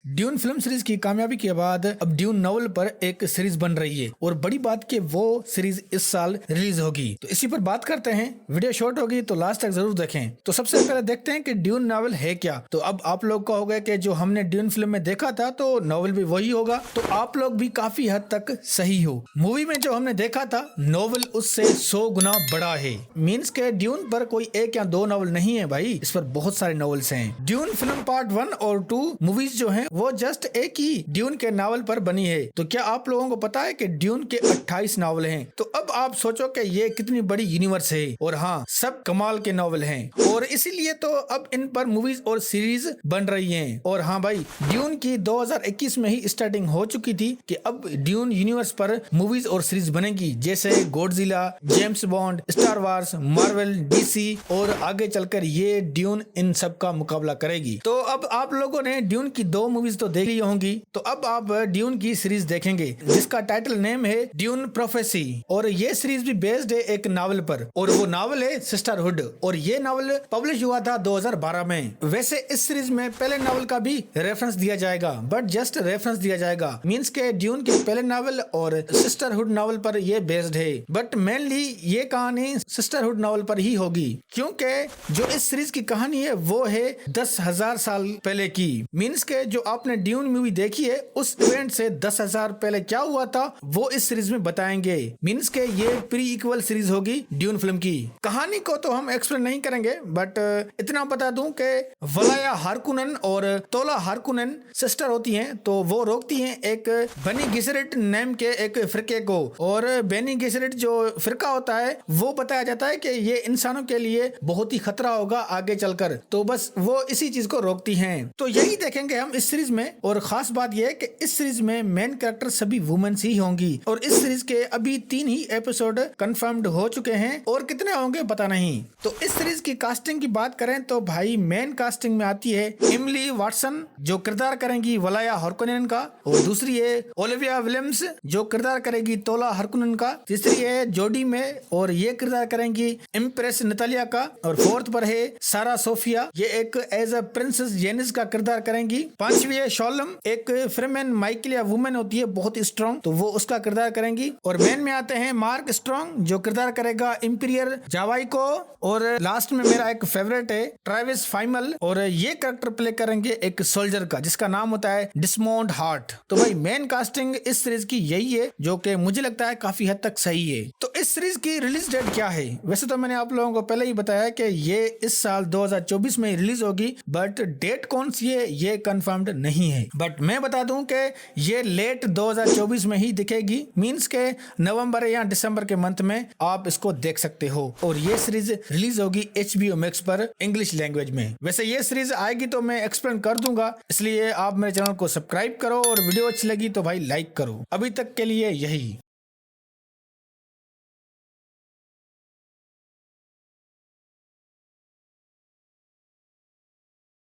Dune film series की कामयाबी के बाद अब ड्यून नॉवल पर एक सीरीज बन रही है और बड़ी बात कि वो सीरीज इस साल रिलीज होगी। तो इसी पर बात करते हैं। वीडियो शॉर्ट होगी तो लास्ट तक जरूर देखें। तो सबसे पहले देखते हैं कि ड्यून नॉवल है क्या। तो अब आप लोग का होगा कि जो हमने ड्यून फिल्म में देखा था तो नॉवल भी वही होगा। तो आप लोग भी काफी हद तक सही हो। मूवी में जो हमने देखा था नॉवल उससे 100 गुना बड़ा है। मीन्स के ड्यून पर कोई एक या दो नॉवल नहीं है भाई, इस पर बहुत सारे नॉवल्स हैं। ड्यून फिल्म पार्ट 1 और 2 मूवीज जो हैं वो जस्ट एक ही ड्यून के नावल पर बनी है। तो क्या आप लोगों को पता है कि ड्यून के 28 नावल हैं। तो अब आप सोचो कि ये कितनी बड़ी यूनिवर्स है और हाँ सब कमाल के नावल हैं और इसीलिए तो अब इन पर मूवीज और सीरीज बन रही हैं। और हाँ भाई, ड्यून की 2021 में ही स्टार्टिंग हो चुकी थी कि अब ड्यून यूनिवर्स पर मूवीज और सीरीज बनेगी, जैसे Godzilla, James bond, star wars, Marvel, DC और आगे चलकर ये ड्यून इन सब का मुकाबला करेगी। तो अब आप लोगों ने ड्यून की 2 मूवीज तो देख ली होंगी, तो अब आप ड्यून की सीरीज देखेंगे जिसका टाइटल नेम है ड्यून प्रोफेसी। और ये सीरीज भी बेस्ड है एक नावल पर और वो नावल है सिस्टरहुड और ये नावल पब्लिश हुआ था 2012 में। वैसे इस सीरीज में पहले नावल का भी रेफरेंस दिया जाएगा, बट जस्ट रेफरेंस दिया जाएगा। मींस के ड्यून के पहले नावल और सिस्टरहुड नावल पर ये बेस्ड है, बट मेनली ये कहानी सिस्टरहुड नावल पर ही होगी, क्योंकि जो इस सीरीज की कहानी है वो है 10,000 साल पहले की। मींस के जो आपने ड्यून मूवी देखी है उस इवेंट से 10,000 पहले क्या हुआ था वो इस सीरीज में बताएंगे। मींस के ये प्री इक्वल सीरीज होगी ड्यून फिल्म की। कहानी को तो हम एक्सप्लेन नहीं करेंगे, बट इतना बता दूं कि वलाया हारकुनन और तोला हारकुनन सिस्टर होती हैं, तो वो रोकती हैं एक बेनी गेसेरिट नाम के एक फिरके को। और बेनी गेसेरिट जो फिरका होता है वो बताया जाता है कि ये इंसानों के लिए बहुत ही खतरा होगा आगे चलकर, तो बस वो इसी चीज को रोकती हैं। तो यही देखेंगे हम इस सीरीज में। और खास बात यह है कि इस सीरीज में मेन कैरेक्टर सभी वुमेन्स ही होंगी और इस सीरीज के अभी 3 ही एपिसोड कंफर्म्ड हो चुके हैं और कितने होंगे पता नहीं। तो इस सीरीज की कास्टिंग की बात करें तो भाई मेन कास्टिंग में आती है एमिली वाटसन जो किरदार करेंगी वलाया हारकुनन का, और दूसरी है ओलिविया विलियम्स जो किरदार करेगी तोला हारकुनन का, तीसरी है जोडी में और ये किरदार करेंगी इम्प्रेस नतालिया का, और फोर्थ पर है सारा सोफिया, ये एक एज अ प्रिंसेस जेनिस का किरदार करेंगी। पांचवी है शॉलम, एक फ्रेमेन माइकलिया वुमेन होती है बहुत स्ट्रॉन्ग, तो वो उसका किरदार करेंगी। और मेन में आते हैं मार्क स्ट्रॉन्ग जो किरदार करेगा इंपीरियर जावाई को, और लास्ट में मेरा एक फेवरेट है ट्रेविस फाइमल, और ये कैरेक्टर प्ले करेंगे एक सोल्जर का जिसका नाम होता है डिस्मोंड हार्ट। तो भाई मेन कास्टिंग इस सीरीज की यही है जो कि मुझे लगता है काफी हद तक सही है। तो इस सीरीज की रिलीज डेट क्या है? वैसे तो मैंने आप लोगों को पहले ही बताया कि ये इस साल 2024 में रिलीज होगी, बट डेट कौन सी है ये कंफर्म्ड नहीं है। बट मैं बता दूं कि ये लेट 2024 में ही दिखेगी। मींस के नवंबर या दिसंबर के मंथ में आप इसको देख सकते हो। और ये सीरीज रिलीज होगी HBO Max पर इंग्लिश लैंग्वेज में। वैसे ये सीरीज आएगी तो मैं एक्सप्लेन कर दूंगा, इसलिए आप मेरे चैनल को सब्सक्राइब करो और वीडियो अच्छी लगी तो भाई लाइक करो। अभी तक के लिए यही।